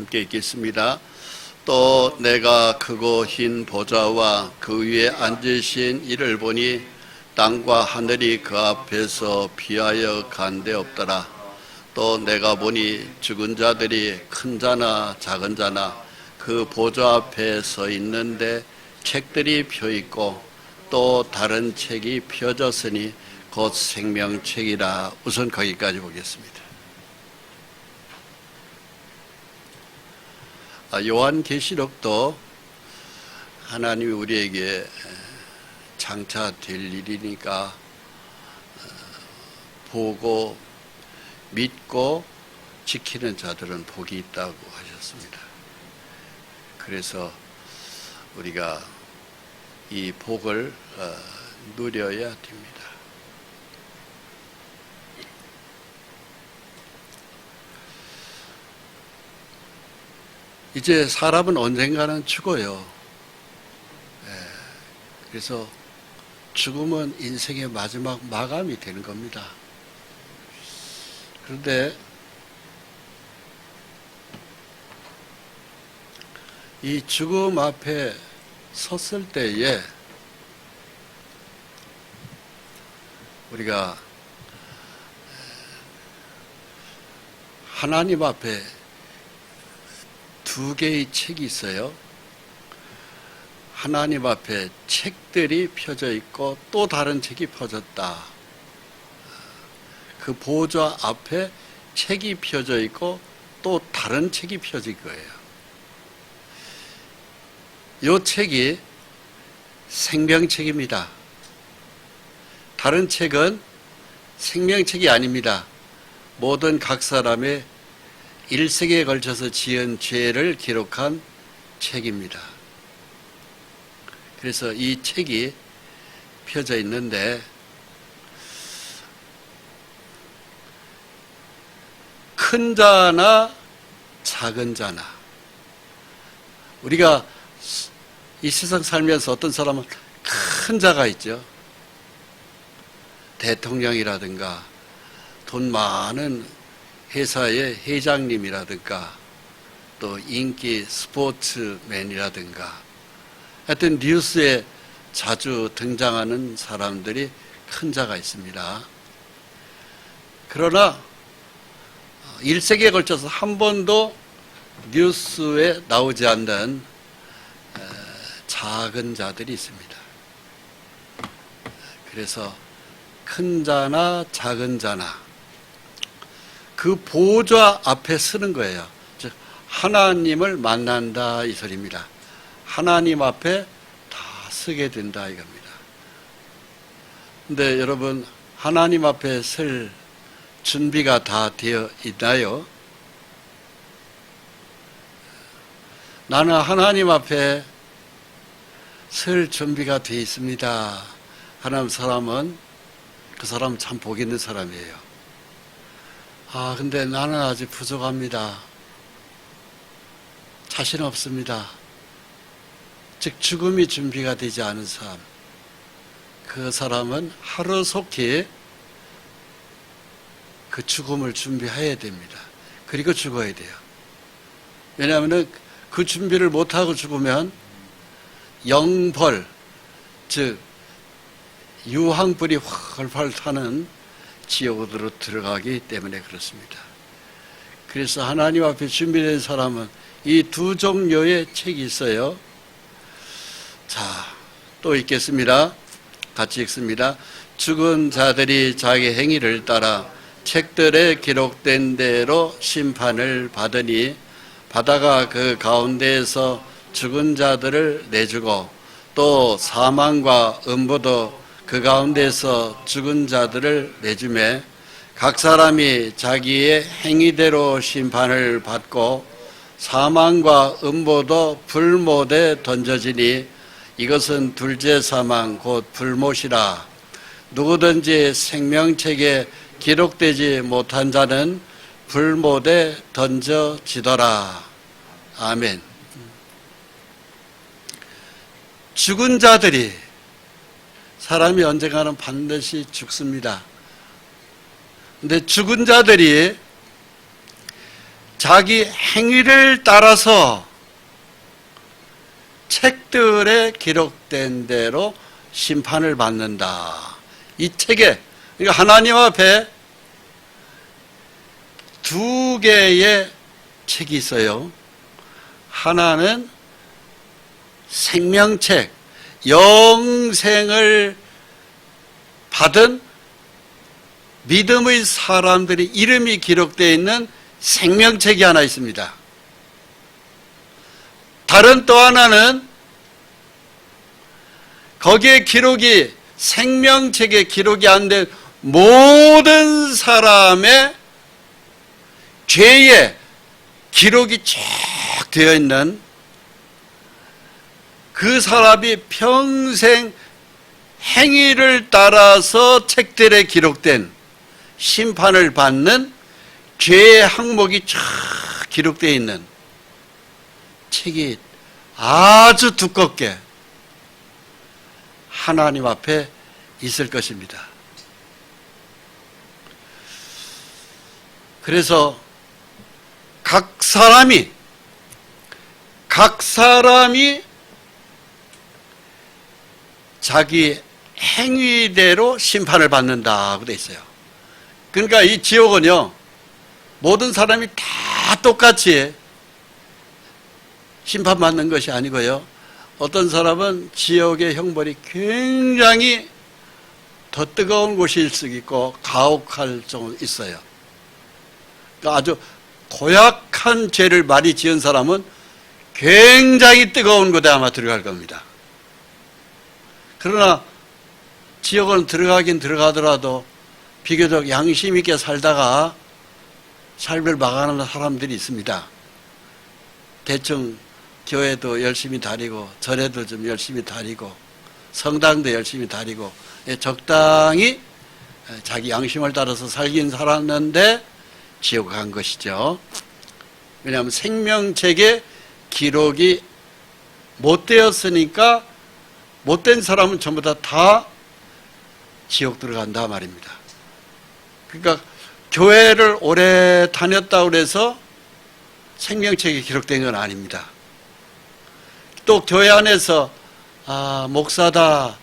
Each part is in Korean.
함께 읽겠습니다. 또 내가 크고 흰 보좌와 그 위에 앉으신 이를 보니 땅과 하늘이 그 앞에서 피하여 간데 없더라. 또 내가 보니 죽은 자들이 큰 자나 작은 자나 그 보좌 앞에 서 있는데 책들이 펴 있고 또 다른 책이 펴졌으니 곧 생명책이라. 우선 거기까지 보겠습니다. 요한계시록도 하나님이 우리에게 장차 될 일이니까 보고 믿고 지키는 자들은 복이 있다고 하셨습니다. 그래서 우리가 이 복을 누려야 됩니다. 이제 사람은 언젠가는 죽어요. 그래서 죽음은 인생의 마지막 마감이 되는 겁니다. 그런데 이 죽음 앞에 섰을 때에 우리가 하나님 앞에 두 개의 책이 있어요. 하나님 앞에 책들이 펴져 있고 또 다른 책이 펴졌다. 그 보좌 앞에 책이 펴져 있고 또 다른 책이 펴진 거예요. 이 책이 생명책입니다. 다른 책은 생명책이 아닙니다. 모든 각 사람의 일생에 걸쳐서 지은 죄를 기록한 책입니다. 그래서 이 책이 펴져 있는데 큰 자나 작은 자나 우리가 이 세상 살면서 어떤 사람은 큰 자가 있죠. 대통령이라든가 돈 많은 회사의 회장님이라든가 또 인기 스포츠맨이라든가 하여튼 뉴스에 자주 등장하는 사람들이 큰 자가 있습니다. 그러나 일생에 걸쳐서 한 번도 뉴스에 나오지 않는 작은 자들이 있습니다. 그래서 큰 자나 작은 자나 그 보좌 앞에 서는 거예요. 즉 하나님을 만난다 이 소리입니다. 하나님 앞에 다 서게 된다 이겁니다. 근데 여러분 하나님 앞에 설 준비가 다 되어 있나요? 나는 하나님 앞에 설 준비가 되어 있습니다 하는 사람은 그 사람 참 복 있는 사람이에요. 근데 나는 아직 부족합니다. 자신 없습니다. 즉 죽음이 준비가 되지 않은 사람, 그 사람은 하루속히 그 죽음을 준비해야 됩니다. 그리고 죽어야 돼요. 왜냐하면 그 준비를 못하고 죽으면 영벌, 즉 유황불이 활활 타는 지옥으로 들어가기 때문에 그렇습니다. 그래서 하나님 앞에 준비된 사람은 이 두 종류의 책이 있어요. 자, 또 읽겠습니다. 같이 읽습니다. 죽은 자들이 자기 행위를 따라 책들에 기록된 대로 심판을 받으니 바다가 그 가운데에서 죽은 자들을 내주고 또 사망과 음부도 그 가운데서 죽은 자들을 내주매 각 사람이 자기의 행위대로 심판을 받고 사망과 음부도 불못에 던져지니 이것은 둘째 사망 곧 불못이라. 누구든지 생명책에 기록되지 못한 자는 불못에 던져지더라. 아멘. 죽은 자들이 사람이 언젠가는 반드시 죽습니다. 근데 죽은 자들이 자기 행위를 따라서 책들에 기록된 대로 심판을 받는다. 이 책에, 그러니까 하나님 앞에 두 개의 책이 있어요. 하나는 생명책, 영생을 받은 믿음의 사람들의 이름이 기록되어 있는 생명책이 하나 있습니다. 다른 또 하나는 거기에 기록이 생명책에 기록이 안 된 모든 사람의 죄의 기록이 쭉 되어 있는 그 사람이 평생 행위를 따라서 책들에 기록된 심판을 받는 죄의 항목이 쫙 기록되어 있는 책이 아주 두껍게 하나님 앞에 있을 것입니다. 그래서 각 사람이 자기 행위대로 심판을 받는다고 돼 있어요. 그러니까 이 지옥은요, 모든 사람이 다 똑같이 심판받는 것이 아니고요, 어떤 사람은 지옥의 형벌이 굉장히 더 뜨거운 곳일 수 있고 가혹할 정도 있어요. 그러니까 아주 고약한 죄를 많이 지은 사람은 굉장히 뜨거운 곳에 아마 들어갈 겁니다. 그러나 지옥은 들어가긴 들어가더라도 비교적 양심 있게 살다가 삶을 막아가는 사람들이 있습니다. 대충 교회도 열심히 다니고 절에도 좀 열심히 다니고 성당도 열심히 다니고 적당히 자기 양심을 따라서 살긴 살았는데 지옥 간 것이죠. 왜냐하면 생명책에 기록이 못 되었으니까 못된 사람은 전부 다 지옥 들어간다 말입니다. 그러니까 교회를 오래 다녔다고 해서 생명책에 기록된 건 아닙니다. 또 교회 안에서 목사다,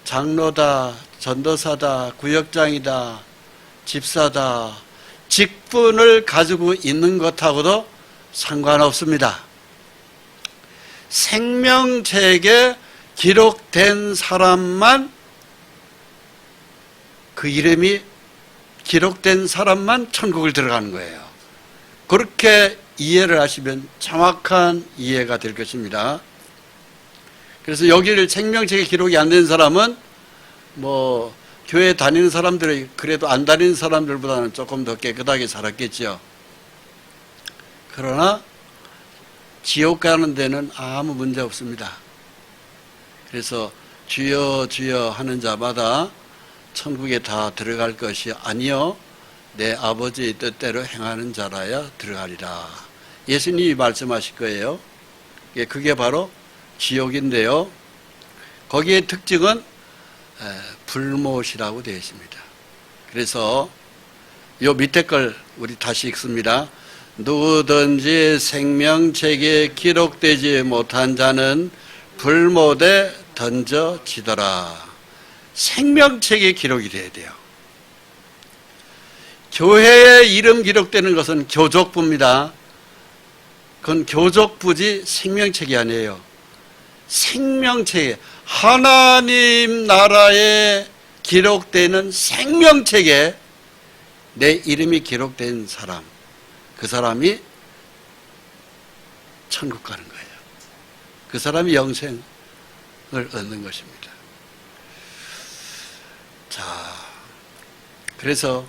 장로다, 전도사다, 구역장이다, 집사다, 직분을 가지고 있는 것하고도 상관없습니다. 생명책에 기록된 사람만, 그 이름이 기록된 사람만 천국을 들어가는 거예요. 그렇게 이해를 하시면 정확한 이해가 될 것입니다. 그래서 여기를 생명책에 기록이 안 된 사람은 교회 다니는 사람들이 그래도 안 다니는 사람들보다는 조금 더 깨끗하게 살았겠죠. 그러나 지옥 가는 데는 아무 문제 없습니다. 그래서 주여 주여 하는 자마다 천국에 다 들어갈 것이 아니요 내 아버지의 뜻대로 행하는 자라야 들어가리라. 예수님이 말씀하실 거예요. 그게 바로 지옥인데요, 거기에 특징은 불못이라고 되어 있습니다. 그래서 요 밑에 걸 우리 다시 읽습니다. 누구든지 생명책에 기록되지 못한 자는 불못에 던져지더라. 생명책에 기록이 돼야 돼요. 교회에 이름 기록되는 것은 교족부입니다. 그건 교족부지 생명책이 아니에요. 생명책에, 하나님 나라에 기록되는 생명책에 내 이름이 기록된 사람, 그 사람이 천국 가는 거예요. 그 사람이 영생을 얻는 것입니다. 자, 그래서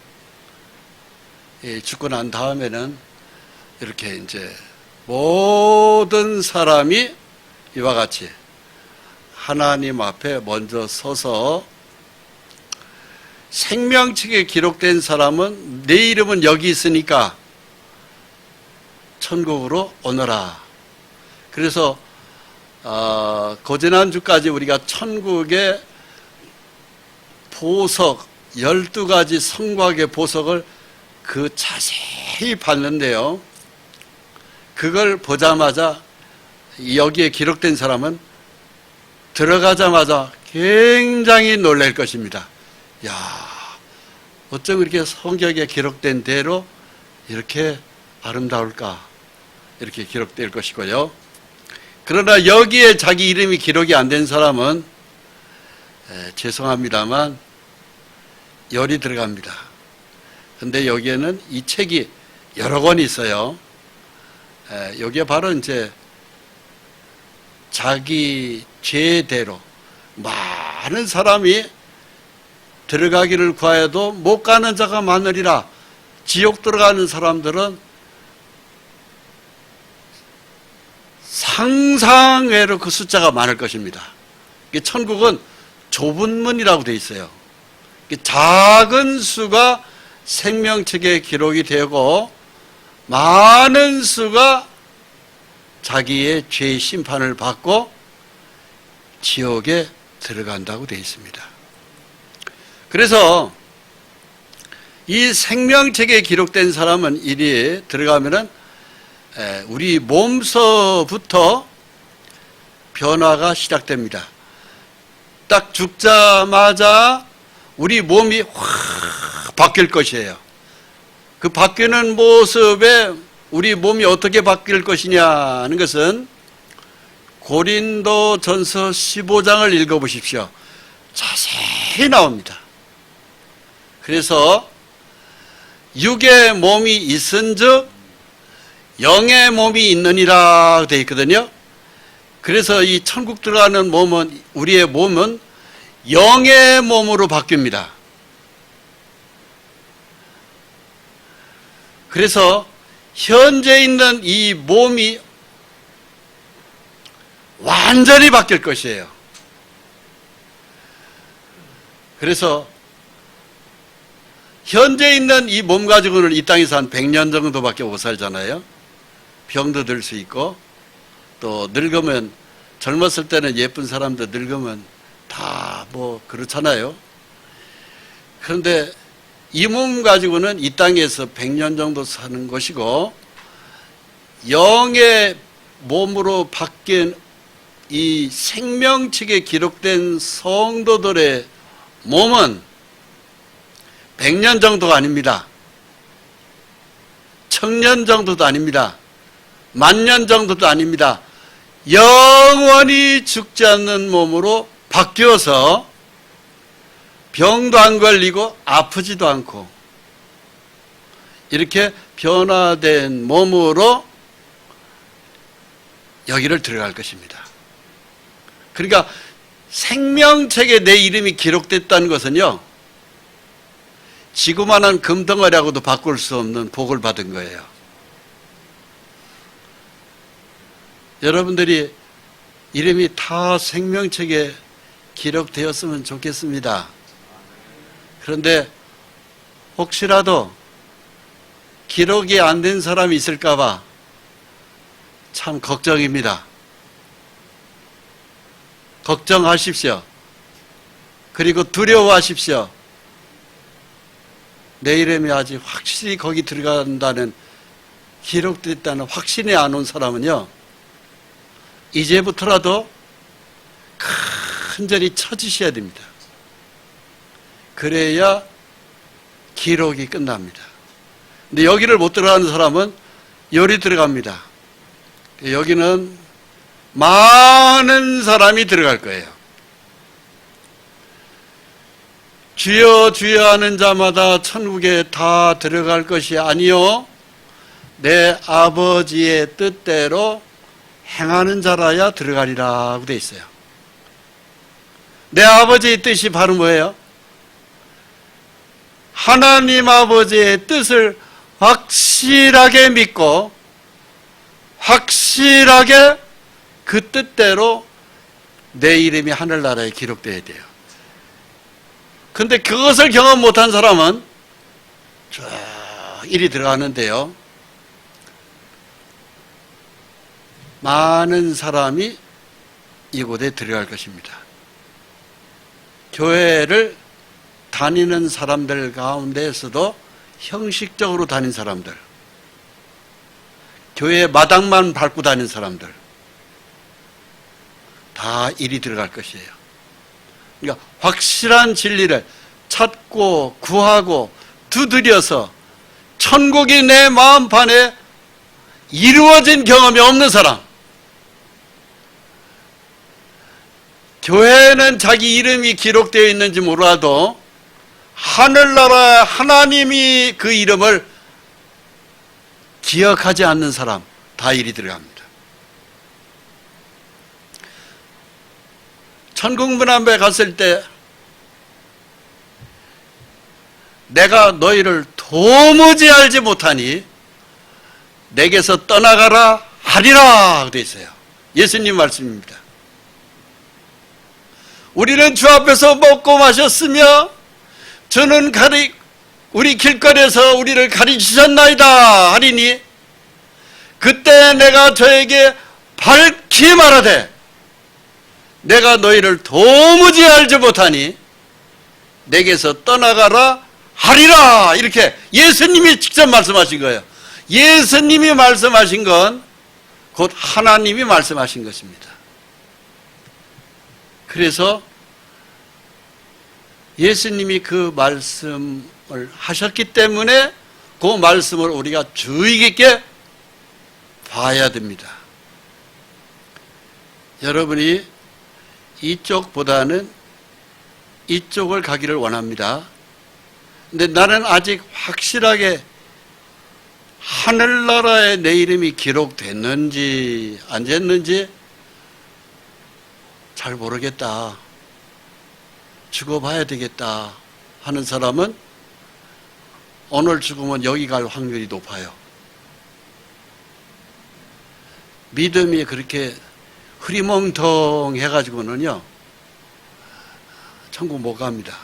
죽고 난 다음에는 이렇게 이제 모든 사람이 이와 같이 하나님 앞에 먼저 서서, 생명책에 기록된 사람은 내 이름은 여기 있으니까 천국으로 오너라. 그래서 고지난주까지 우리가 천국의 보석, 12가지 성곽의 보석을 자세히 봤는데요, 그걸 보자마자 여기에 기록된 사람은 들어가자마자 굉장히 놀랄 것입니다. 야, 어쩜 이렇게 성경에 기록된 대로 이렇게 아름다울까, 이렇게 기록될 것이고요. 그러나 여기에 자기 이름이 기록이 안 된 사람은 죄송합니다만 열이 들어갑니다. 근데 여기에는 이 책이 여러 권이 있어요. 여기에 바로 이제 자기 죄대로 많은 사람이 들어가기를 구하여도 못 가는 자가 많으리라. 지옥 들어가는 사람들은 상상외로 그 숫자가 많을 것입니다. 천국은 좁은 문이라고 되어 있어요. 작은 수가 생명책에 기록이 되고 많은 수가 자기의 죄 심판을 받고 지옥에 들어간다고 되어 있습니다. 그래서 이 생명책에 기록된 사람은 이리 들어가면은 우리 몸서부터 변화가 시작됩니다. 딱 죽자마자 우리 몸이 확 바뀔 것이에요. 그 바뀌는 모습에 우리 몸이 어떻게 바뀔 것이냐 하는 것은 고린도전서 15장을 읽어보십시오. 자세히 나옵니다. 그래서 육의 몸이 있은즉 영의 몸이 있느니라 되어 있거든요. 그래서 이 천국 들어가는 몸은, 우리의 몸은 영의 몸으로 바뀝니다. 그래서 현재 있는 이 몸이 완전히 바뀔 것이에요. 그래서 현재 있는 이 몸 가지고는 이 땅에서 한 100년 정도밖에 못 살잖아요. 병도 들 수 있고, 또 늙으면, 젊었을 때는 예쁜 사람도 늙으면 다 뭐 그렇잖아요. 그런데 이 몸 가지고는 이 땅에서 100년 정도 사는 것이고, 영의 몸으로 바뀐 이 생명책에 기록된 성도들의 몸은 100년 정도가 아닙니다. 1000년 정도도 아닙니다. 10,000년 정도도 아닙니다. 영원히 죽지 않는 몸으로 바뀌어서 병도 안 걸리고 아프지도 않고 이렇게 변화된 몸으로 여기를 들어갈 것입니다. 그러니까 생명책에 내 이름이 기록됐다는 것은요, 지구만한 금덩어리하고도 바꿀 수 없는 복을 받은 거예요. 여러분들이 이름이 다 생명책에 기록되었으면 좋겠습니다. 그런데 혹시라도 기록이 안 된 사람이 있을까봐 참 걱정입니다. 걱정하십시오. 그리고 두려워하십시오. 내 이름이 아직 확실히 거기 들어간다는, 기록됐다는 확신이 안 온 사람은요, 이제부터라도 간절히 찾으셔야 됩니다. 그래야 기록이 끝납니다. 근데 여기를 못 들어가는 사람은 열이 들어갑니다. 여기는 많은 사람이 들어갈 거예요. 주여 주여 하는 자마다 천국에 다 들어갈 것이 아니요 내 아버지의 뜻대로 행하는 자라야 들어가리라고 돼 있어요. 내 아버지의 뜻이 바로 뭐예요? 하나님 아버지의 뜻을 확실하게 믿고 확실하게 그 뜻대로 내 이름이 하늘나라에 기록되어야 돼요. 근데 그것을 경험 못한 사람은 쭉 이리 들어가는데요, 많은 사람이 이곳에 들어갈 것입니다. 교회를 다니는 사람들 가운데에서도 형식적으로 다닌 사람들, 교회 마당만 밟고 다니는 사람들 다 이리 들어갈 것이에요. 그러니까 확실한 진리를 찾고 구하고 두드려서 천국이 내 마음판에 이루어진 경험이 없는 사람, 교회에는 자기 이름이 기록되어 있는지 몰라도 하늘나라 하나님이 그 이름을 기억하지 않는 사람 다 이리 들어갑니다. 천국 문 앞에 갔을 때 내가 너희를 도무지 알지 못하니 내게서 떠나가라 하리라 되어 있어요. 예수님 말씀입니다. 우리는 주 앞에서 먹고 마셨으며 저는 우리 길거리에서 우리를 가르치셨나이다 하리니 그때 내가 저에게 밝히 말하되 내가 너희를 도무지 알지 못하니 내게서 떠나가라 하리라. 이렇게 예수님이 직접 말씀하신 거예요. 예수님이 말씀하신 건 곧 하나님이 말씀하신 것입니다. 그래서 예수님이 그 말씀을 하셨기 때문에 그 말씀을 우리가 주의 깊게 봐야 됩니다. 여러분이 이쪽보다는 이쪽을 가기를 원합니다. 근데 나는 아직 확실하게 하늘나라에 내 이름이 기록됐는지 안 됐는지 잘 모르겠다, 죽어봐야 되겠다 하는 사람은 오늘 죽으면 여기 갈 확률이 높아요. 믿음이 그렇게 흐리멍텅해가지고는요 천국 못 갑니다.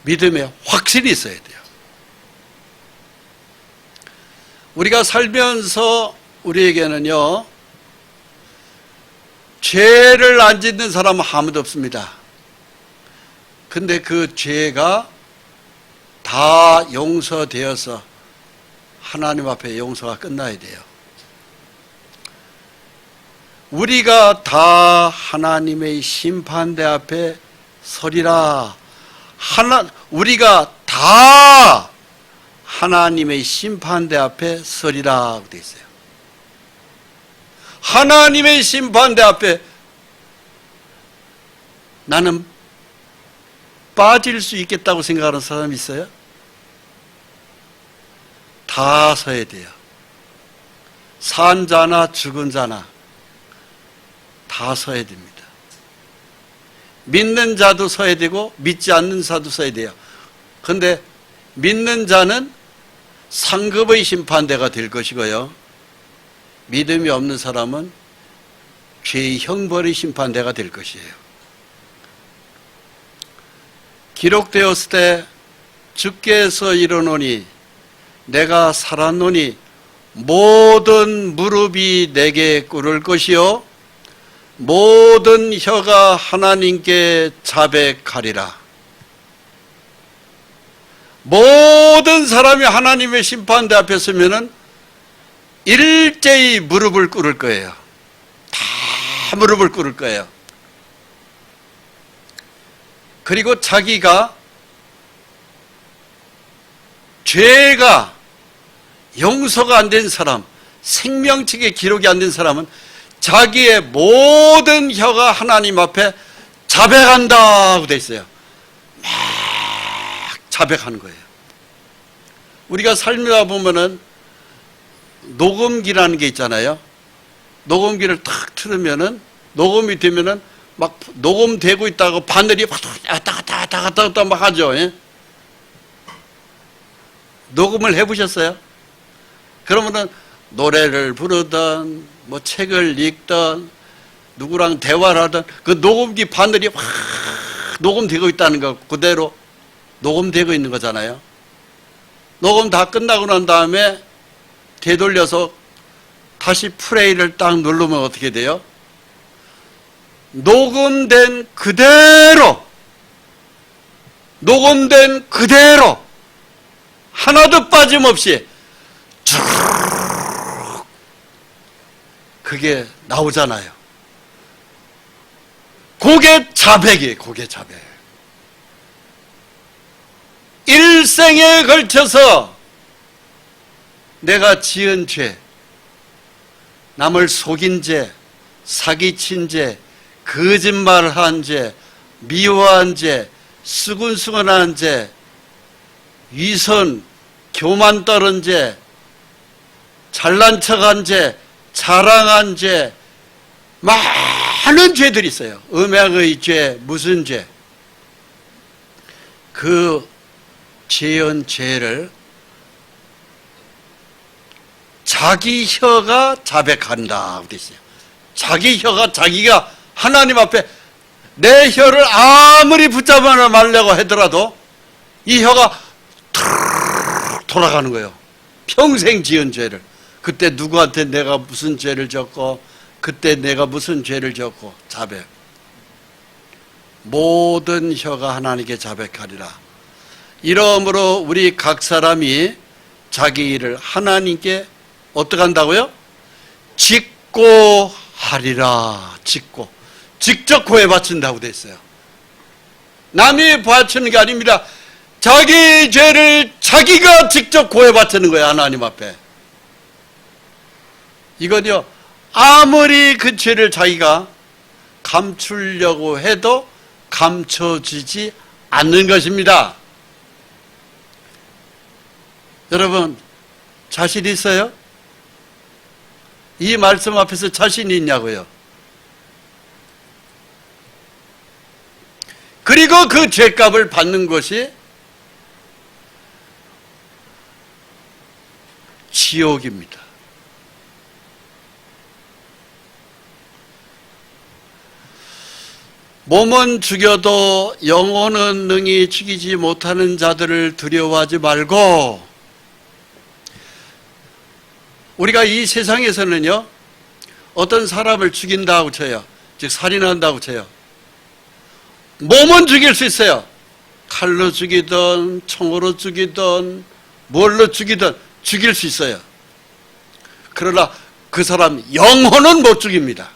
믿음에 확실히 있어야 돼요. 우리가 살면서 우리에게는요 죄를 안 짓는 사람은 아무도 없습니다. 근데 그 죄가 다 용서되어서 하나님 앞에 용서가 끝나야 돼요. 우리가 다 하나님의 심판대 앞에 서리라. 우리가 다 하나님의 심판대 앞에 서리라 되어 있어요. 하나님의 심판대 앞에 나는 빠질 수 있겠다고 생각하는 사람이 있어요? 다 서야 돼요. 산 자나 죽은 자나 다 서야 됩니다. 믿는 자도 서야 되고 믿지 않는 자도 서야 돼요. 그런데 믿는 자는 상급의 심판대가 될 것이고요, 믿음이 없는 사람은 죄의 형벌의 심판대가 될 것이에요. 기록되었을 때 주께서 이르노니 내가 살았노니 모든 무릎이 내게 꿇을 것이요 모든 혀가 하나님께 자백하리라. 모든 사람이 하나님의 심판대 앞에 서면은 일제히 무릎을 꿇을 거예요. 다 무릎을 꿇을 거예요. 그리고 자기가 죄가 용서가 안 된 사람, 생명책에 기록이 안 된 사람은 자기의 모든 혀가 하나님 앞에 자백한다고 돼 있어요. 막 자백하는 거예요. 우리가 살다 보면은 녹음기라는 게 있잖아요. 녹음기를 탁 틀으면은 녹음이 되면은 막 녹음되고 있다고 바늘이 왔다 갔다 막 하죠. 예? 녹음을 해보셨어요? 그러면은 노래를 부르던 뭐 책을 읽던 누구랑 대화를 하던 그 녹음기 바늘이 확 녹음되고 있다는 거 그대로 녹음되고 있는 거잖아요. 녹음 다 끝나고 난 다음에 되돌려서 다시 플레이를 딱 누르면 어떻게 돼요? 녹음된 그대로 하나도 빠짐없이 쭉 그게 나오잖아요. 그게 자백이에요. 그게 자백. 일생에 걸쳐서 내가 지은 죄, 남을 속인 죄, 사기친 죄, 거짓말한 죄, 미워한 죄, 수근수근한 죄, 위선, 교만 떨은 죄, 잘난 척한 죄, 자랑한 죄, 많은 죄들이 있어요. 음행의 죄, 무슨 죄. 그 지은 죄를 자기 혀가 자백한다 돼 있어요. 자기 혀가 자기가 하나님 앞에 내 혀를 아무리 붙잡아 말려고 하더라도 이 혀가 툭 돌아가는 거예요. 평생 지은 죄를. 그때 누구한테 내가 무슨 죄를 졌고 그때 내가 무슨 죄를 졌고 자백. 모든 혀가 하나님께 자백하리라. 이러므로 우리 각 사람이 자기 일을 하나님께 어떻게 한다고요? 짓고 하리라. 짓고. 직접 고해 바친다고 돼 있어요. 남이 바치는 게 아닙니다. 자기 죄를 자기가 직접 고해 바치는 거예요. 하나님 앞에. 이건요, 아무리 그 죄를 자기가 감추려고 해도 감춰지지 않는 것입니다. 여러분, 자신 있어요? 이 말씀 앞에서 자신이 있냐고요? 그리고 그 죄값을 받는 것이 지옥입니다. 몸은 죽여도 영혼은 능히 죽이지 못하는 자들을 두려워하지 말고, 우리가 이 세상에서는요, 어떤 사람을 죽인다고 쳐요. 즉 살인한다고 쳐요. 몸은 죽일 수 있어요. 칼로 죽이든 총으로 죽이든 뭘로 죽이든 죽일 수 있어요. 그러나 그 사람 영혼은 못 죽입니다.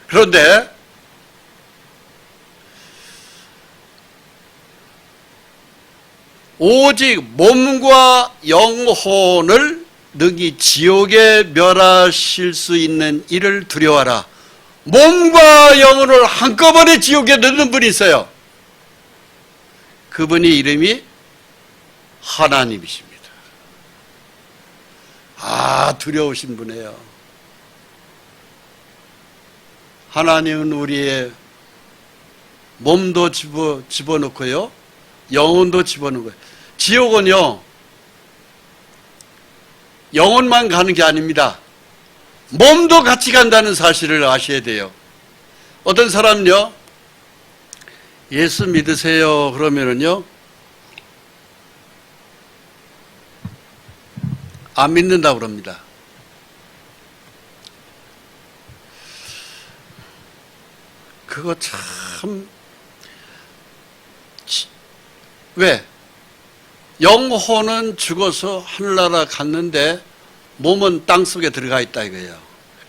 그런데 오직 몸과 영혼을 능히 지옥에 멸하실 수 있는 이를 두려워하라. 몸과 영혼을 한꺼번에 지옥에 넣는 분이 있어요. 그분이 이름이 하나님이십니다. 아, 두려우신 분이에요. 하나님은 우리의 몸도 집어넣고요, 영혼도 집어넣는 거예요. 지옥은요, 영혼만 가는 게 아닙니다. 몸도 같이 간다는 사실을 아셔야 돼요. 어떤 사람은요, 예수 믿으세요 그러면은요, 안 믿는다고 그럽니다. 그거 참, 왜? 영혼은 죽어서 하늘나라 갔는데 몸은 땅속에 들어가 있다 이거예요.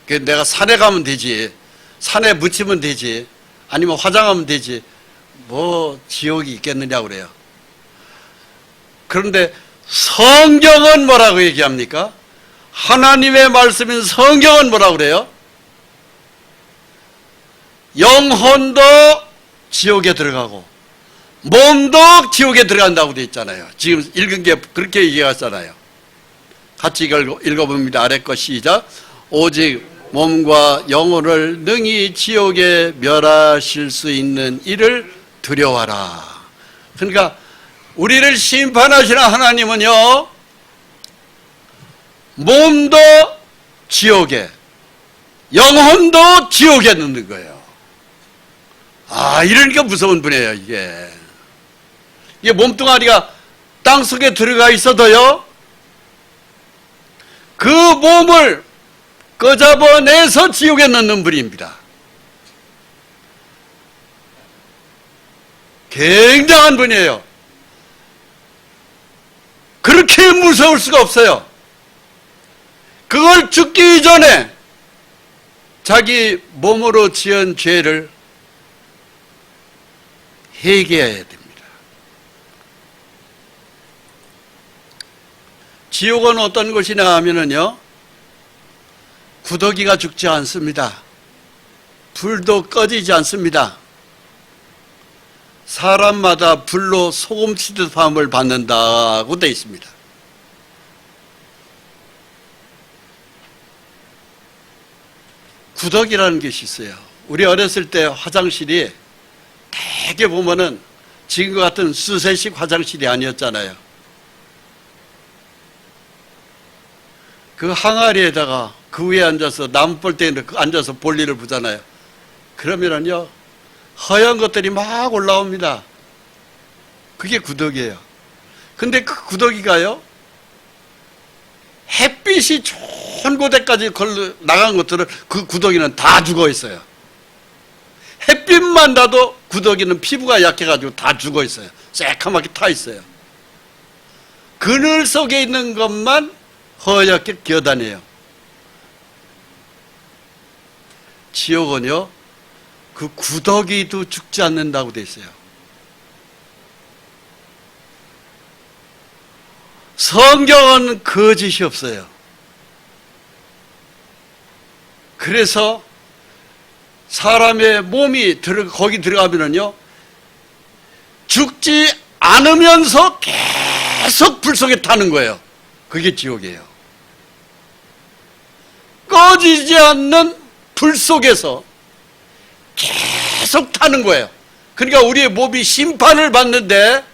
내가 산에 가면 되지, 산에 묻히면 되지, 아니면 화장하면 되지, 뭐 지옥이 있겠느냐고 그래요. 그런데 성경은 뭐라고 얘기합니까? 하나님의 말씀인 성경은 뭐라고 그래요? 영혼도 지옥에 들어가고 몸도 지옥에 들어간다고 되어 있잖아요. 지금 읽은 게 그렇게 얘기하잖아요. 같이 읽어봅니다. 아래 거 시작. 오직 몸과 영혼을 능히 지옥에 멸하실 수 있는 이를 두려워하라. 그러니까 우리를 심판하시는 하나님은요, 몸도 지옥에, 영혼도 지옥에 넣는 거예요. 아, 이러니까 무서운 분이에요, 이게. 이게 몸뚱아리가 땅속에 들어가 있어도요, 그 몸을 끄잡아내서 지옥에 넣는 분입니다. 굉장한 분이에요. 그렇게 무서울 수가 없어요. 그걸 죽기 전에 자기 몸으로 지은 죄를 회개해야 됩니다. 지옥은 어떤 곳이냐 하면은요, 구더기가 죽지 않습니다. 불도 꺼지지 않습니다. 사람마다 불로 소금 치듯 함을 받는다고 되어 있습니다. 구더기라는 것이 있어요. 우리 어렸을 때 화장실이 되게 보면은 지금 같은 수세식 화장실이 아니었잖아요. 그 항아리에다가 그 위에 앉아서 나무 볼 때에 앉아서 볼일을 보잖아요. 그러면은요, 허연 것들이 막 올라옵니다. 그게 구더기예요. 근데 그 구더기가요, 햇빛이 좋은 곳에까지 나간 것들을 그 구더기는 다 죽어 있어요. 햇빛만 나도 구더기는 피부가 약해가지고 다 죽어 있어요. 새카맣게 타 있어요. 그늘 속에 있는 것만 허옇게 기어다녀요. 지옥은요, 그 구더기도 죽지 않는다고 돼 있어요. 성경은 거짓이 없어요. 그래서 사람의 몸이 거기 들어가면은요, 죽지 않으면서 계속 불 속에 타는 거예요. 그게 지옥이에요. 꺼지지 않는 불 속에서 계속 타는 거예요. 그러니까 우리의 몸이 심판을 받는데,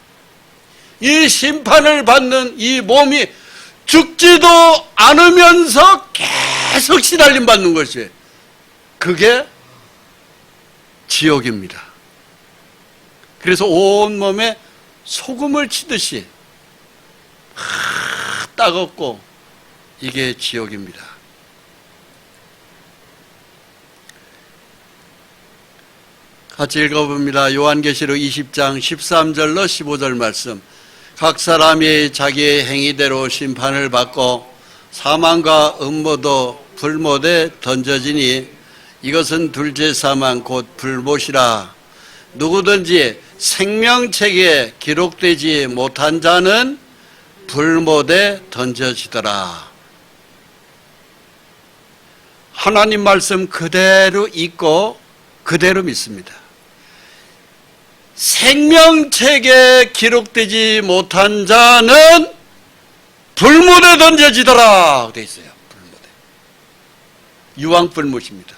이 심판을 받는 이 몸이 죽지도 않으면서 계속 시달림 받는 것이, 그게 지옥입니다. 그래서 온몸에 소금을 치듯이 따갑고, 이게 지옥입니다. 같이 읽어봅니다. 요한계시록 20장 13절로 15절 말씀. 각 사람이 자기의 행위대로 심판을 받고 사망과 음모도 불못에 던져지니 이것은 둘째 사망 곧 불못이라. 누구든지 생명책에 기록되지 못한 자는 불못에 던져지더라. 하나님 말씀 그대로 읽고 그대로 믿습니다. 생명책에 기록되지 못한 자는 불못에 던져지더라 되어 있어요. 불못에. 유황불못입니다.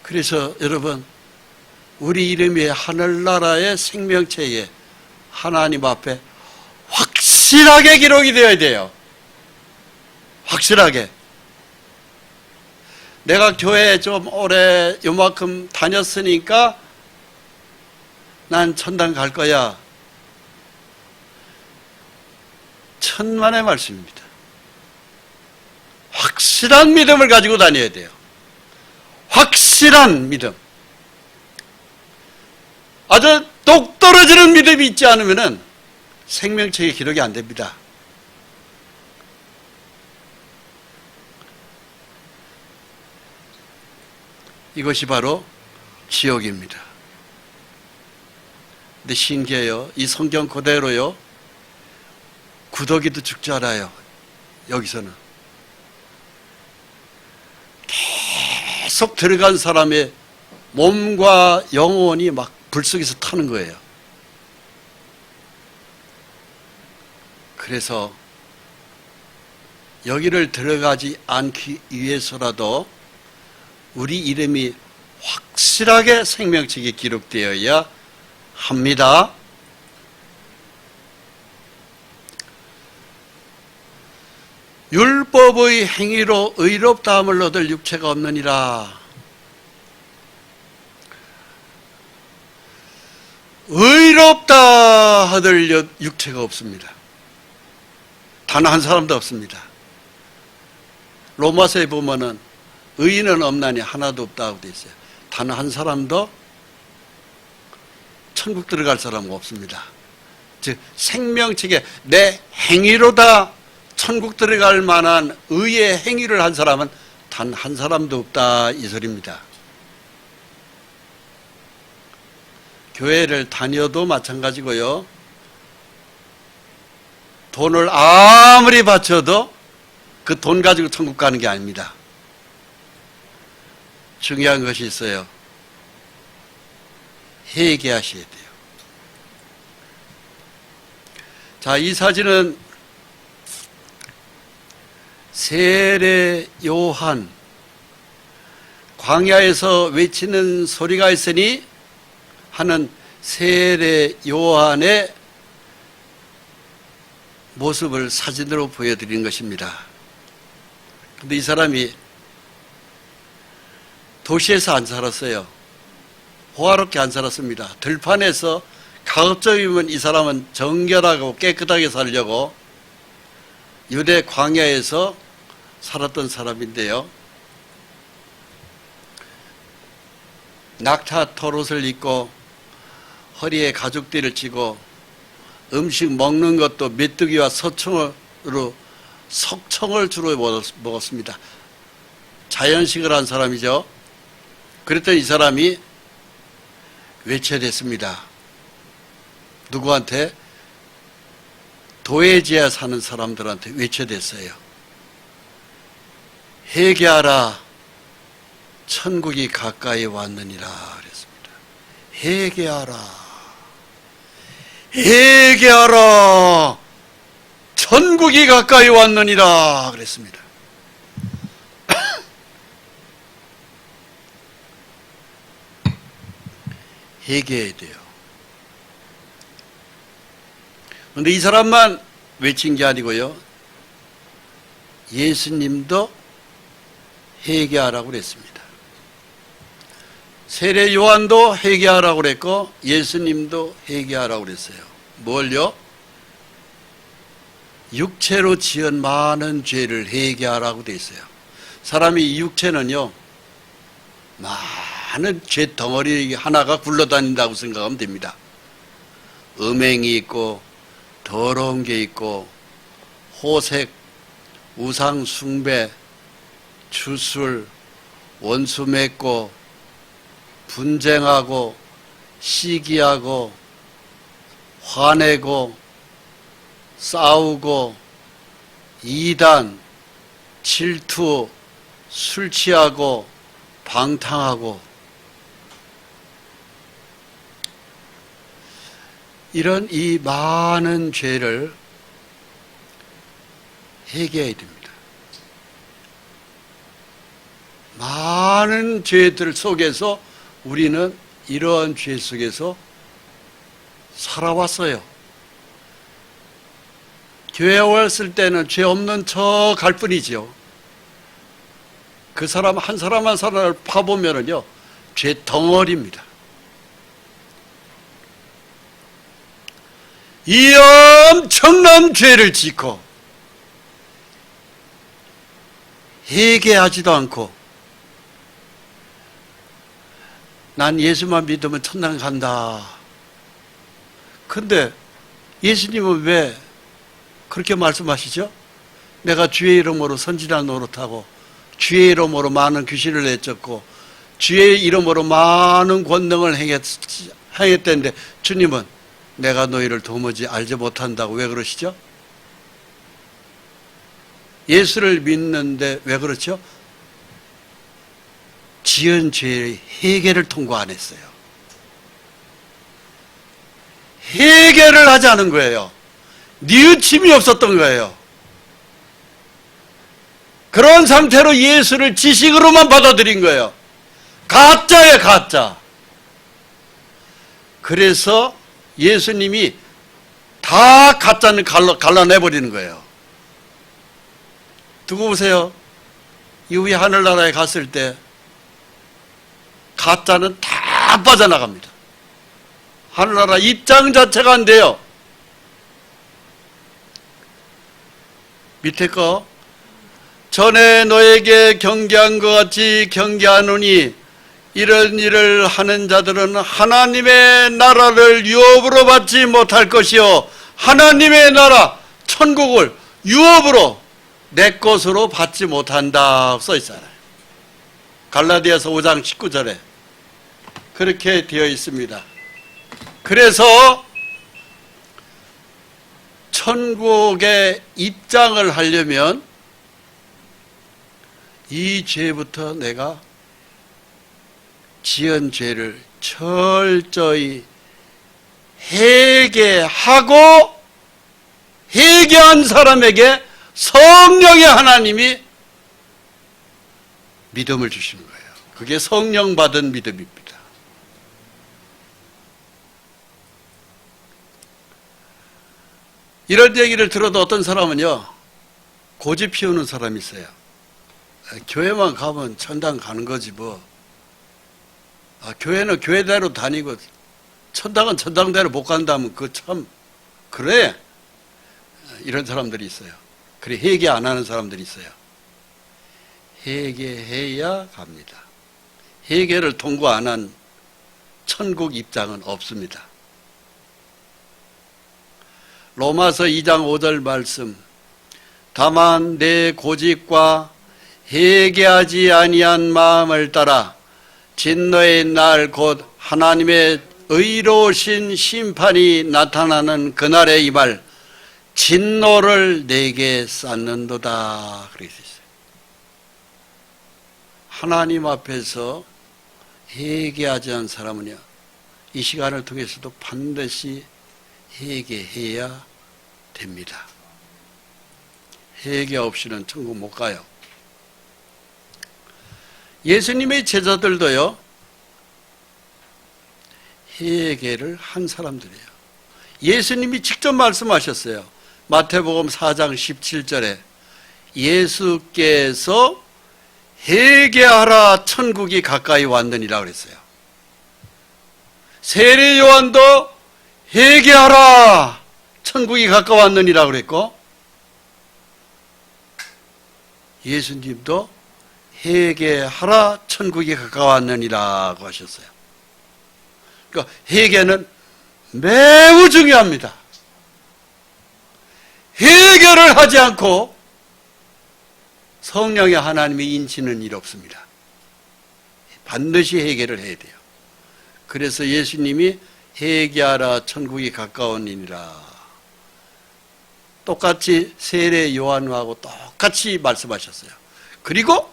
그래서 여러분, 우리 이름이 하늘나라의 생명책에 하나님 앞에 확실하게 기록이 되어야 돼요. 확실하게. 내가 교회에 좀 오래 요만큼 다녔으니까 난 천당 갈 거야. 천만의 말씀입니다. 확실한 믿음을 가지고 다녀야 돼요. 확실한 믿음. 아주 똑 떨어지는 믿음이 있지 않으면 생명책에 기록이 안 됩니다. 이것이 바로 지옥입니다. 근데 신기해요. 이 성경 그대로요, 구더기도 죽지 않아요. 여기서는 계속 들어간 사람의 몸과 영혼이 막 불 속에서 타는 거예요. 그래서 여기를 들어가지 않기 위해서라도 우리 이름이 확실하게 생명책에 기록되어야 합니다. 율법의 행위로 의롭다함을 얻을 육체가 없느니라. 의롭다 하들 육체가 없습니다. 단 한 사람도 없습니다. 로마서에 보면은 의인은 없나니 하나도 없다고 되어 있어요. 단 한 사람도 천국 들어갈 사람은 없습니다. 즉 생명책에 내 행위로다 천국 들어갈 만한 의의 행위를 한 사람은 단 한 사람도 없다 이 소리입니다. 교회를 다녀도 마찬가지고요. 돈을 아무리 바쳐도 그 돈 가지고 천국 가는 게 아닙니다. 중요한 것이 있어요. 회개하셔야 돼요. 자, 이 사진은 세례 요한, 광야에서 외치는 소리가 있으니 하는 세례 요한의 모습을 사진으로 보여드린 것입니다. 근데 이 사람이 도시에서 안 살았어요. 호화롭게 안 살았습니다. 들판에서 가급적이면 이 사람은 정결하고 깨끗하게 살려고 유대 광야에서 살았던 사람인데요. 낙타 털옷을 입고 허리에 가죽띠를 찌고 음식 먹는 것도 메뚜기와 석청을 주로 먹었습니다. 자연식을 한 사람이죠. 그랬더니 이 사람이 외쳐댔습니다. 누구한테? 도회지에 사는 사람들한테 외쳐댔어요. 회개하라, 천국이 가까이 왔느니라 그랬습니다. 회개하라, 회개하라, 천국이 가까이 왔느니라 그랬습니다. 회개해야 돼요. 그런데 이 사람만 외친 게 아니고요, 예수님도 회개하라고 그랬습니다. 세례 요한도 회개하라고 그랬고 예수님도 회개하라고 그랬어요. 뭘요? 육체로 지은 많은 죄를 회개하라고 돼 있어요. 사람이 육체는요, 많은 죄 덩어리 하나가 굴러다닌다고 생각하면 됩니다. 음행이 있고 더러운 게 있고 호색, 우상 숭배, 주술, 원수 맺고 분쟁하고 시기하고 화내고 싸우고 이단, 질투, 술 취하고 방탕하고 이런 이 많은 죄를 회개해야 됩니다. 많은 죄들 속에서 우리는 이러한 죄 속에서 살아왔어요. 교회 왔을 때는 죄 없는 척 할 뿐이죠. 그 사람 한 사람 한 사람을 파보면은요, 죄 덩어리입니다. 이 엄청난 죄를 짓고 회개하지도 않고 난 예수만 믿으면 천당 간다. 근데 예수님은 왜 그렇게 말씀하시죠? 내가 주의 이름으로 선지자 노릇하고 주의 이름으로 많은 귀신을 내쫓고 주의 이름으로 많은 권능을 행했다는데 주님은 내가 너희를 도무지 알지 못한다고 왜 그러시죠? 예수를 믿는데 왜 그렇죠? 지은 죄의 회개를 통과 안 했어요. 회개를 하지 않은 거예요. 뉘우침이 없었던 거예요. 그런 상태로 예수를 지식으로만 받아들인 거예요. 가짜예요, 가짜. 그래서 예수님이 다 가짜는 갈라내버리는 거예요. 두고 보세요. 이후에 하늘나라에 갔을 때 가짜는 다 빠져나갑니다. 하늘나라 입장 자체가 안 돼요. 밑에 거, 전에 너에게 경계한 것 같이 경계하노니 이런 일을 하는 자들은 하나님의 나라를 유업으로 받지 못할 것이요 하나님의 나라 천국을 유업으로 내 것으로 받지 못한다 써 있잖아요. 갈라디아서 5장 19절에 그렇게 되어 있습니다. 그래서 천국에 입장을 하려면 이 죄부터 내가 지은 죄를 철저히 회개하고 회개한 사람에게 성령의 하나님이 믿음을 주시는 거예요. 그게 성령 받은 믿음입니다. 이런 얘기를 들어도 어떤 사람은요, 고집 피우는 사람이 있어요. 교회만 가면 천당 가는 거지 뭐. 교회는 교회대로 다니고 천당은 천당대로 못 간다면 그 참 그래. 이런 사람들이 있어요. 그래 회개 안 하는 사람들이 있어요. 회개해야 갑니다. 회개를 통과 안 한 천국 입장은 없습니다. 로마서 2장 5절 말씀, 다만 내 고집과 회개하지 아니한 마음을 따라 진노의 날 곧 하나님의 의로우신 심판이 나타나는 그날에 임할 진노를 내게 쌓는도다. 그렇게 되어 있어요. 하나님 앞에서 회개하지 않은 사람은요, 이 시간을 통해서도 반드시 회개해야 됩니다. 회개 없이는 천국 못 가요. 예수님의 제자들도요, 회개를 한 사람들이에요. 예수님이 직접 말씀하셨어요. 마태복음 4장 17절에 예수께서 회개하라 천국이 가까이 왔느니라 그랬어요. 세례 요한도 회개하라 천국이 가까웠느니라 그랬고, 예수님도 회개하라 천국이 가까웠느니라고 하셨어요. 그러니까 회개는 매우 중요합니다. 회개를 하지 않고 성령의 하나님이 인치는 일 없습니다. 반드시 회개를 해야 돼요. 그래서 예수님이 회개하라 천국이 가까우니라 똑같이 세례 요한하고 똑같이 말씀하셨어요. 그리고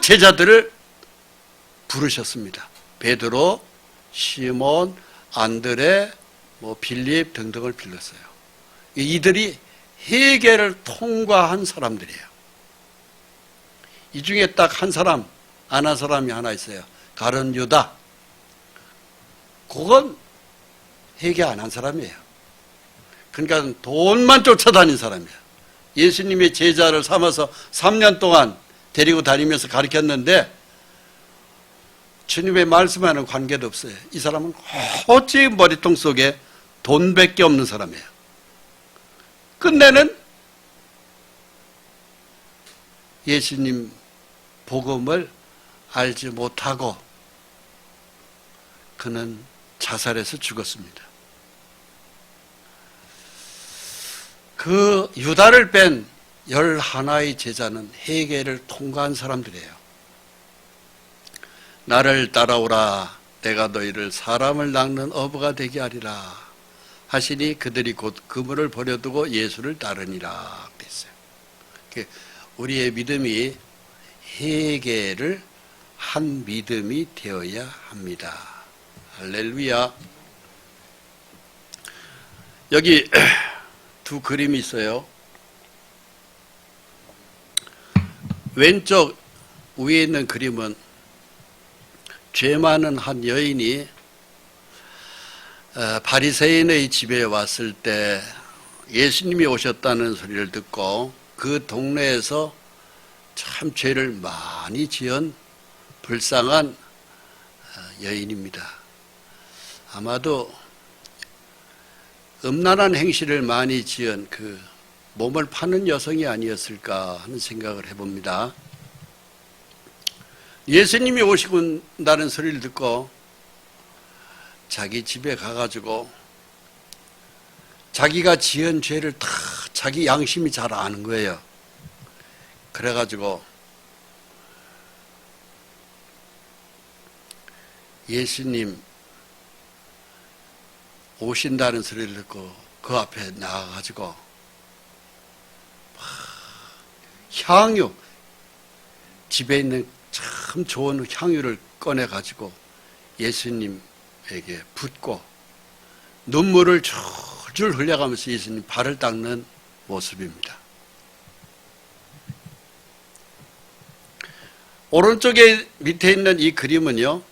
제자들을 부르셨습니다. 베드로, 시몬, 안드레, 빌립 등등을 불렀어요. 이들이 회개를 통과한 사람들이에요. 이 중에 딱 한 사람, 안 한 사람이 하나 있어요. 가룟 유다. 그건 회개 안 한 사람이에요. 그러니까 돈만 쫓아다닌 사람이에요. 예수님의 제자를 삼아서 3년 동안 데리고 다니면서 가르쳤는데 주님의 말씀과는 관계도 없어요. 이 사람은 오직 머리통 속에 돈밖에 없는 사람이에요. 끝내는 예수님 복음을 알지 못하고 그는 자살해서 죽었습니다. 그 유다를 뺀 11의 제자는 회개를 통과한 사람들이에요. 나를 따라오라, 내가 너희를 사람을 낚는 어부가 되게 하리라 하시니 그들이 곧 그물을 버려두고 예수를 따르니라 그랬어요. 우리의 믿음이 회개를 한 믿음이 되어야 합니다. 할렐루야. 여기 두 그림이 있어요. 왼쪽 위에 있는 그림은 죄 많은 한 여인이 바리새인의 집에 왔을 때 예수님이 오셨다는 소리를 듣고 그 동네에서 참 죄를 많이 지은 불쌍한 여인입니다. 아마도 음란한 행실을 많이 지은 그 몸을 파는 여성이 아니었을까 하는 생각을 해봅니다. 예수님이 오시는다는 소리를 듣고 자기 집에 가가지고 자기가 지은 죄를 다 자기 양심이 잘 아는 거예요. 그래가지고 예수님 오신다는 소리를 듣고 그 앞에 나가가지고 향유, 집에 있는 참 좋은 향유를 꺼내가지고 예수님에게 붓고 눈물을 줄줄 흘려가면서 예수님 발을 닦는 모습입니다. 오른쪽에 밑에 있는 이 그림은요,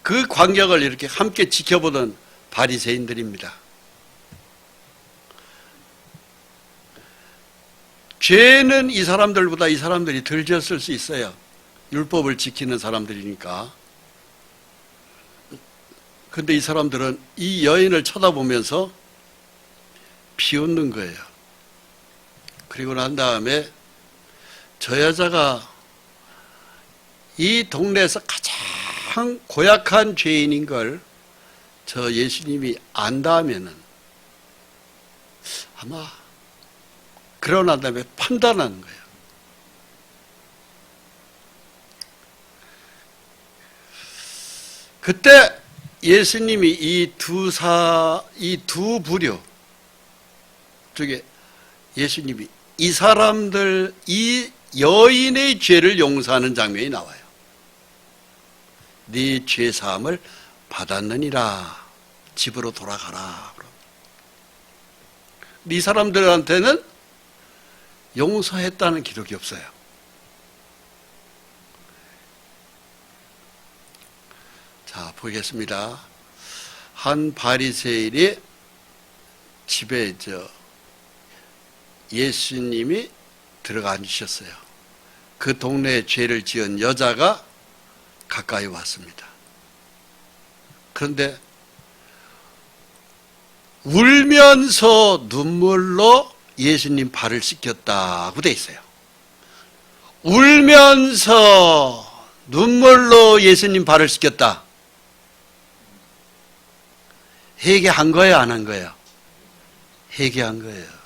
그 광경을 이렇게 함께 지켜보던 바리새인들입니다. 죄는 이 사람들보다 이 사람들이 덜 지었을 수 있어요. 율법을 지키는 사람들이니까. 근데 이 사람들은 이 여인을 쳐다보면서 비웃는 거예요. 그리고 난 다음에 저 여자가 이 동네에서 가장 고약한 죄인인 걸 저 예수님이 안다면은 아마 그러고 난 다음에 판단하는 거예요. 그때 예수님이 이 두 부류 중에 예수님이 이 사람들, 이 여인의 죄를 용서하는 장면이 나와요. 네 죄 사함을 받았느니라. 집으로 돌아가라. 이 사람들한테는 용서했다는 기록이 없어요. 자, 보겠습니다. 한 바리새인이 집에 예수님이 들어가 앉으셨어요. 그 동네에 죄를 지은 여자가 가까이 왔습니다. 그런데 울면서 눈물로 예수님 발을 씻겼다고 돼 있어요. 울면서 눈물로 예수님 발을 씻겼다. 회개한 거예요, 안 한 거예요? 회개한 거예요.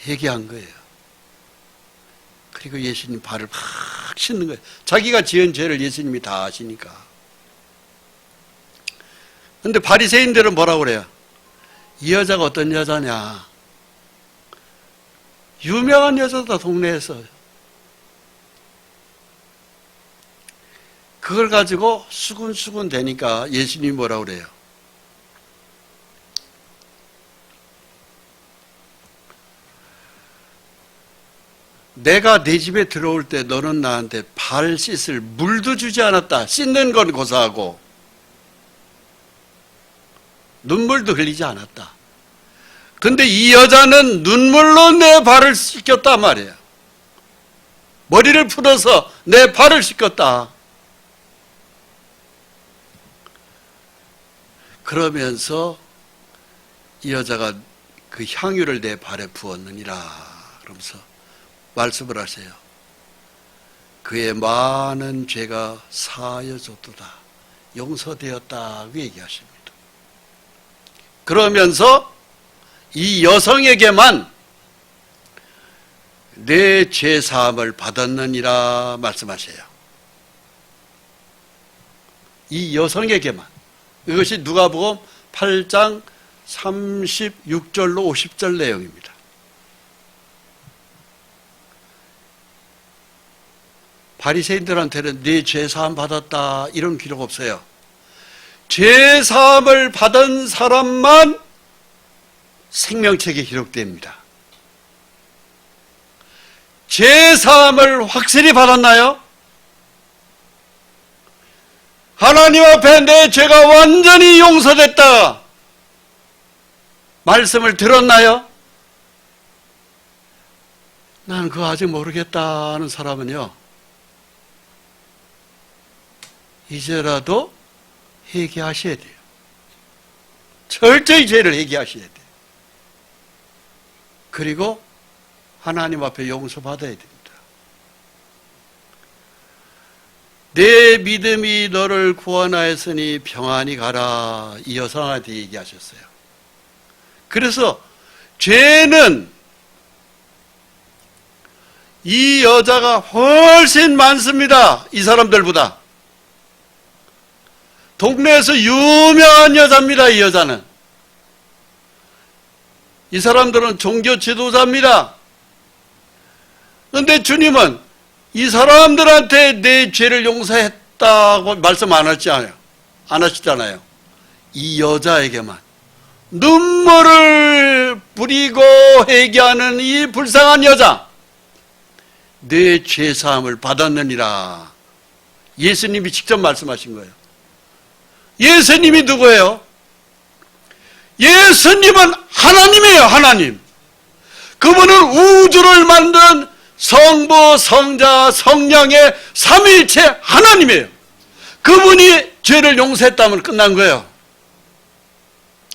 회개한 거예요. 그리고 예수님 발을 막 씻는 거예요. 자기가 지은 죄를 예수님이 다 아시니까. 근데 바리새인들은 뭐라고 그래요? 이 여자가 어떤 여자냐? 유명한 여자다, 동네에서. 그걸 가지고 수군수군 되니까 예수님이 뭐라고 그래요? 내가 내 집에 들어올 때 너는 나한테 발 씻을 물도 주지 않았다. 씻는 건 고사하고 눈물도 흘리지 않았다. 근데 이 여자는 눈물로 내 발을 씻겼단 말이에요. 머리를 풀어서 내 발을 씻겼다. 그러면서 이 여자가 그 향유를 내 발에 부었느니라 그러면서 말씀을 하세요. 그의 많은 죄가 사하여졌도다. 용서되었다고 얘기하십니다. 그러면서 이 여성에게만 내 죄 사함을 받았느니라 말씀하세요. 이 여성에게만. 이것이 누가복음 8장 36절로 50절 내용입니다. 바리새인들한테는 네 죄 사함 받았다 이런 기록 없어요. 죄 사함을 받은 사람만 생명책에 기록됩니다. 죄 사함을 확실히 받았나요? 하나님 앞에 내 죄가 완전히 용서됐다 말씀을 들었나요? 나는 그거 아직 모르겠다 하는 사람은요, 이제라도 회개하셔야 돼요. 철저히 죄를 회개하셔야 돼요. 그리고 하나님 앞에 용서받아야 됩니다. 내 믿음이 너를 구원하였으니 평안히 가라. 이 여성한테 얘기하셨어요. 그래서 죄는 이 여자가 훨씬 많습니다. 이 사람들보다. 동네에서 유명한 여자입니다. 이 여자는. 이 사람들은 종교 지도자입니다. 그런데 주님은 이 사람들한테 내 죄를 용서했다고 말씀 안 하시잖아요. 이 여자에게만 눈물을 뿌리고 회개하는 이 불쌍한 여자, 내 죄 사함을 받았느니라. 예수님이 직접 말씀하신 거예요. 예수님이 누구예요? 예수님은 하나님이에요. 하나님. 그분은 우주를 만든 성부, 성자, 성령의 삼위일체 하나님이에요. 그분이 죄를 용서했다면 끝난 거예요.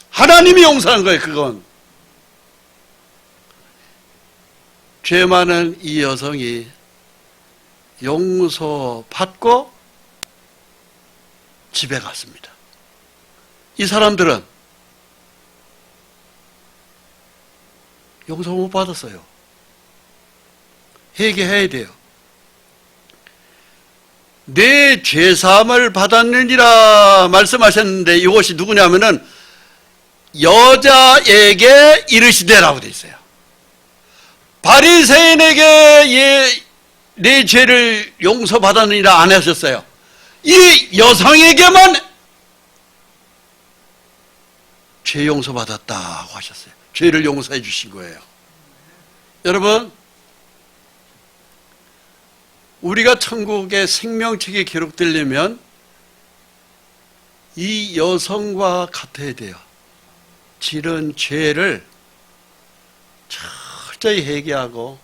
하나님이 용서한 거예요. 그건 죄 많은 이 여성이 용서받고 집에 갔습니다. 이 사람들은 용서 못 받았어요. 회개해야 돼요. 내 죄사함을 받았느니라 말씀하셨는데 이것이 누구냐면은 여자에게 이르시되라고 되어 있어요. 바리새인에게 내 죄를 용서받았느니라 안 하셨어요. 이 여성에게만 죄 용서받았다고 하셨어요. 죄를 용서해 주신 거예요. 여러분, 우리가 천국의 생명책에 기록되려면 이 여성과 같아야 돼요. 지른 죄를 철저히 회개하고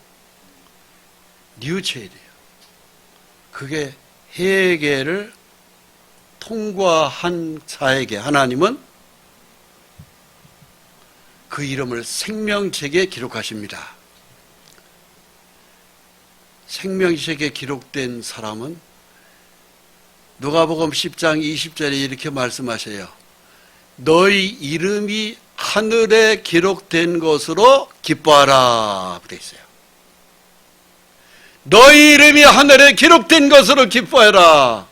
뉘우쳐야 돼요. 그게 회개를 통과한 자에게 하나님은 그 이름을 생명책에 기록하십니다. 생명책에 기록된 사람은 누가복음 10장 20절에 이렇게 말씀하셔요. 너희 이름이 하늘에 기록된 것으로 기뻐하라 되어 있어요. 너희 이름이 하늘에 기록된 것으로 기뻐해라.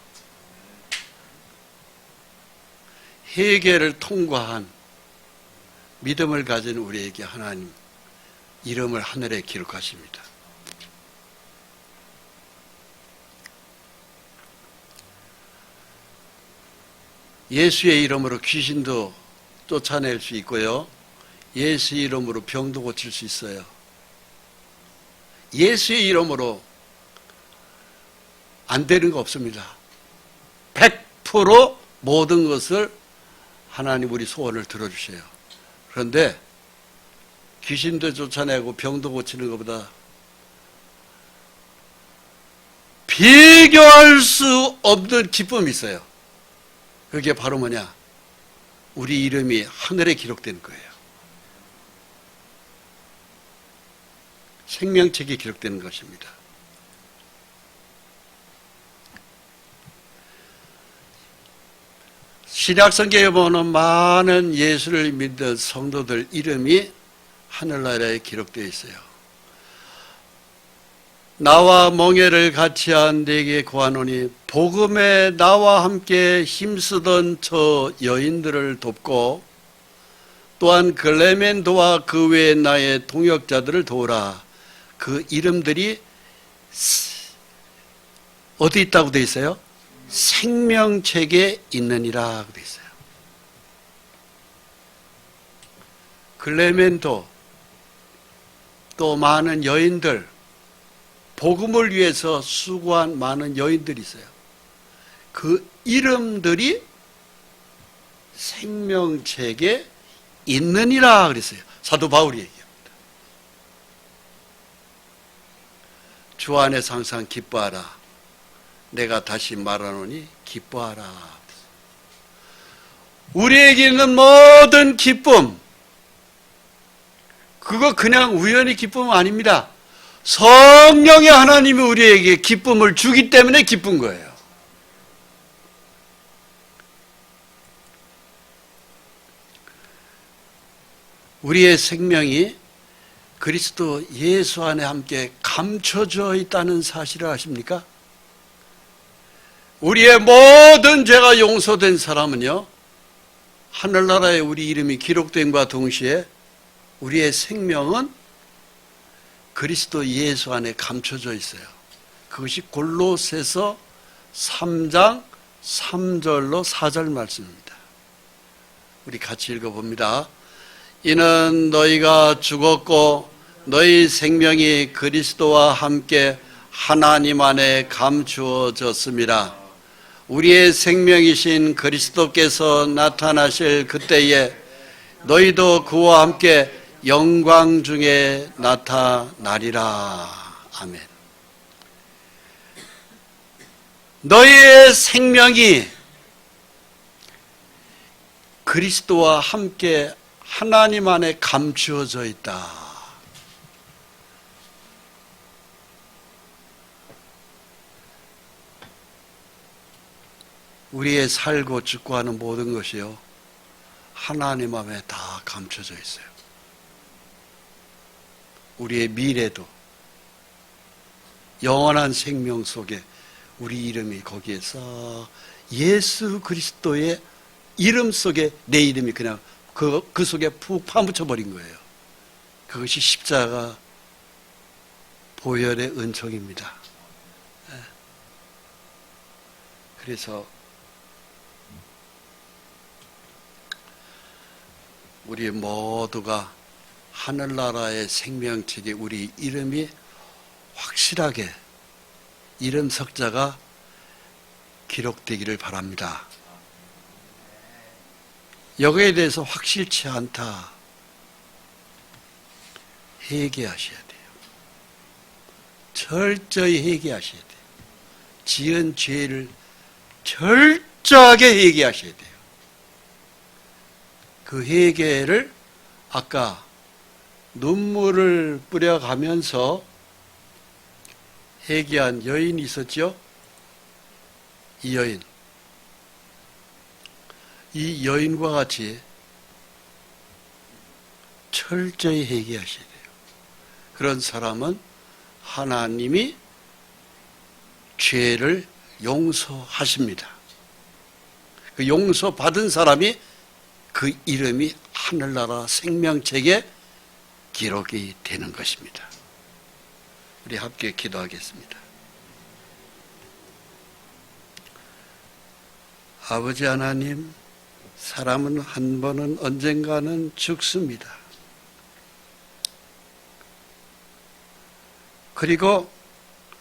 회개를 통과한 믿음을 가진 우리에게 하나님 이름을 하늘에 기록하십니다. 예수의 이름으로 귀신도 쫓아낼 수 있고요. 예수의 이름으로 병도 고칠 수 있어요. 예수의 이름으로 안 되는 거 없습니다. 100% 모든 것을 하나님 우리 소원을 들어주세요. 그런데 귀신도 쫓아내고 병도 고치는 것보다 비교할 수 없는 기쁨이 있어요. 그게 바로 뭐냐? 우리 이름이 하늘에 기록된 거예요. 생명책에 기록되는 것입니다. 신약성경에 보면 많은 예수를 믿는 성도들 이름이 하늘나라에 기록되어 있어요. 나와 멍에를 같이한 네게 구하노니 복음에 나와 함께 힘쓰던 저 여인들을 돕고 또한 글레멘도와 그 외의 나의 동역자들을 도우라. 그 이름들이 어디 있다고 되어 있어요? 생명책에 있느니라 되어 있어요. 글레멘도 또 많은 여인들 복음을 위해서 수고한 많은 여인들이 있어요. 그 이름들이 생명책에 있느니라 그랬어요. 사도 바울이 얘기합니다. 주 안에서 항상 기뻐하라. 내가 다시 말하노니 기뻐하라. 우리에게 있는 모든 기쁨, 그거 그냥 우연히 기쁨은 아닙니다. 성령의 하나님이 우리에게 기쁨을 주기 때문에 기쁜 거예요. 우리의 생명이 그리스도 예수 안에 함께 감춰져 있다는 사실을 아십니까? 우리의 모든 죄가 용서된 사람은요, 하늘나라에 우리 이름이 기록된과 동시에 우리의 생명은 그리스도 예수 안에 감춰져 있어요. 그것이 골로새서 3장 3절로 4절 말씀입니다. 우리 같이 읽어봅니다. 이는 너희가 죽었고 너희 생명이 그리스도와 함께 하나님 안에 감추어졌습니다. 우리의 생명이신 그리스도께서 나타나실 그때에 너희도 그와 함께 영광 중에 나타나리라. 아멘. 너희의 생명이 그리스도와 함께 하나님 안에 감추어져 있다. 우리의 살고 죽고 하는 모든 것이요, 하나님 안에 다 감춰져 있어요. 우리의 미래도, 영원한 생명 속에 우리 이름이 거기에서 예수 그리스도의 이름 속에 내 이름이 그냥 그 속에 푹 파묻혀 버린 거예요. 그것이 십자가 보혈의 은총입니다. 그래서 우리 모두가 하늘나라의 생명책에 우리 이름이 확실하게 이름 석자가 기록되기를 바랍니다. 여기에 대해서 확실치 않다, 회개하셔야 돼요. 철저히 회개하셔야 돼요. 지은 죄를 철저하게 회개하셔야 돼요. 그 회개를 아까 눈물을 뿌려가면서 회개한 여인이 있었죠? 이 여인. 이 여인과 같이 철저히 회개하셔야 돼요. 그런 사람은 하나님이 죄를 용서하십니다. 그 용서받은 사람이 그 이름이 하늘나라 생명책에 기록이 되는 것입니다. 우리 함께 기도하겠습니다. 아버지 하나님, 사람은 한 번은 언젠가는 죽습니다. 그리고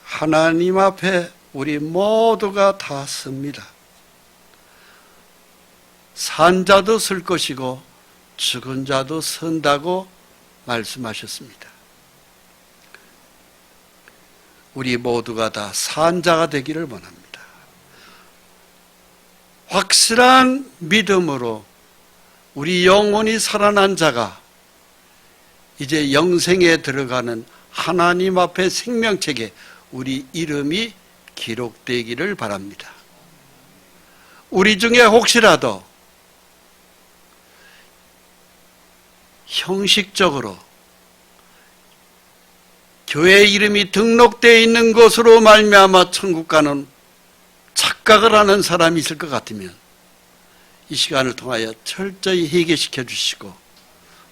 하나님 앞에 우리 모두가 다 섭니다. 산 자도 설 것이고 죽은 자도 선다고 말씀하셨습니다. 우리 모두가 다 산 자가 되기를 원합니다. 확실한 믿음으로 우리 영혼이 살아난 자가 이제 영생에 들어가는 하나님 앞에 생명책에 우리 이름이 기록되기를 바랍니다. 우리 중에 혹시라도 형식적으로 교회 이름이 등록되어 있는 것으로 말미암아 천국 가는 착각을 하는 사람이 있을 것 같으면 이 시간을 통하여 철저히 회개시켜 주시고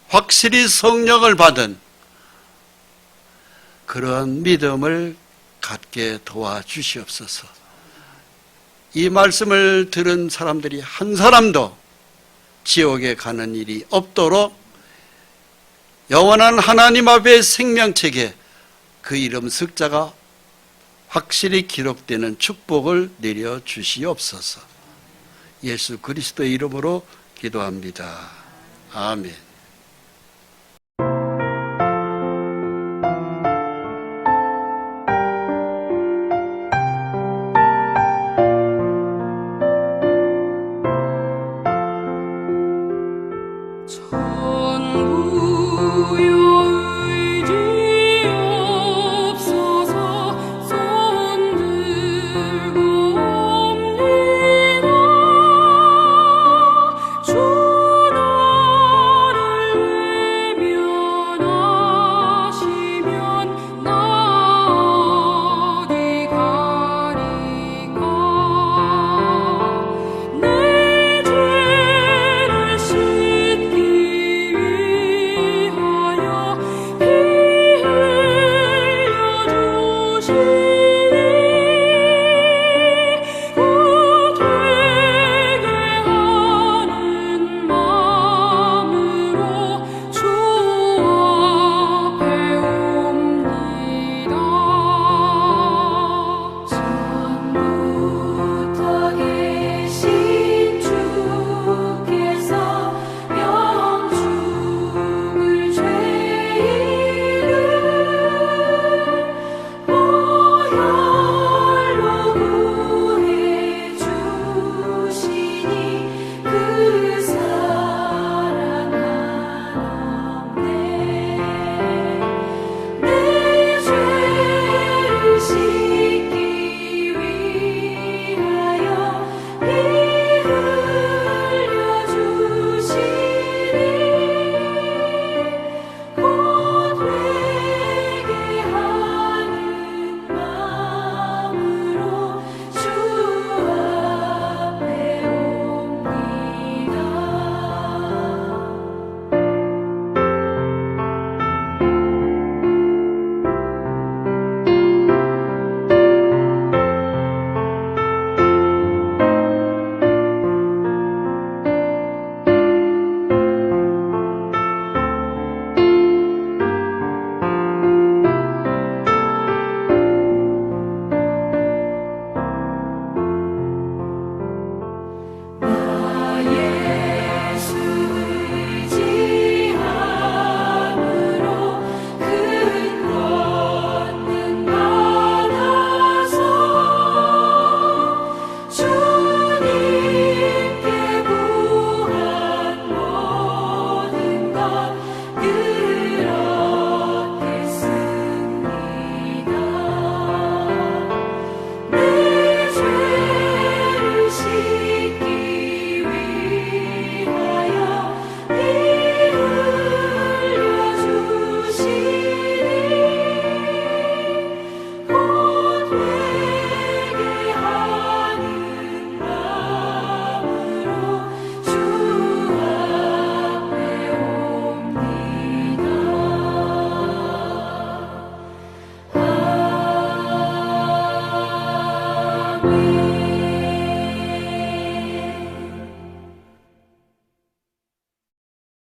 확실히 성령을 받은 그런 믿음을 갖게 도와주시옵소서. 이 말씀을 들은 사람들이 한 사람도 지옥에 가는 일이 없도록 영원한 하나님 앞의 생명책에 그 이름 석자가 확실히 기록되는 축복을 내려 주시옵소서. 예수 그리스도의 이름으로 기도합니다. 아멘.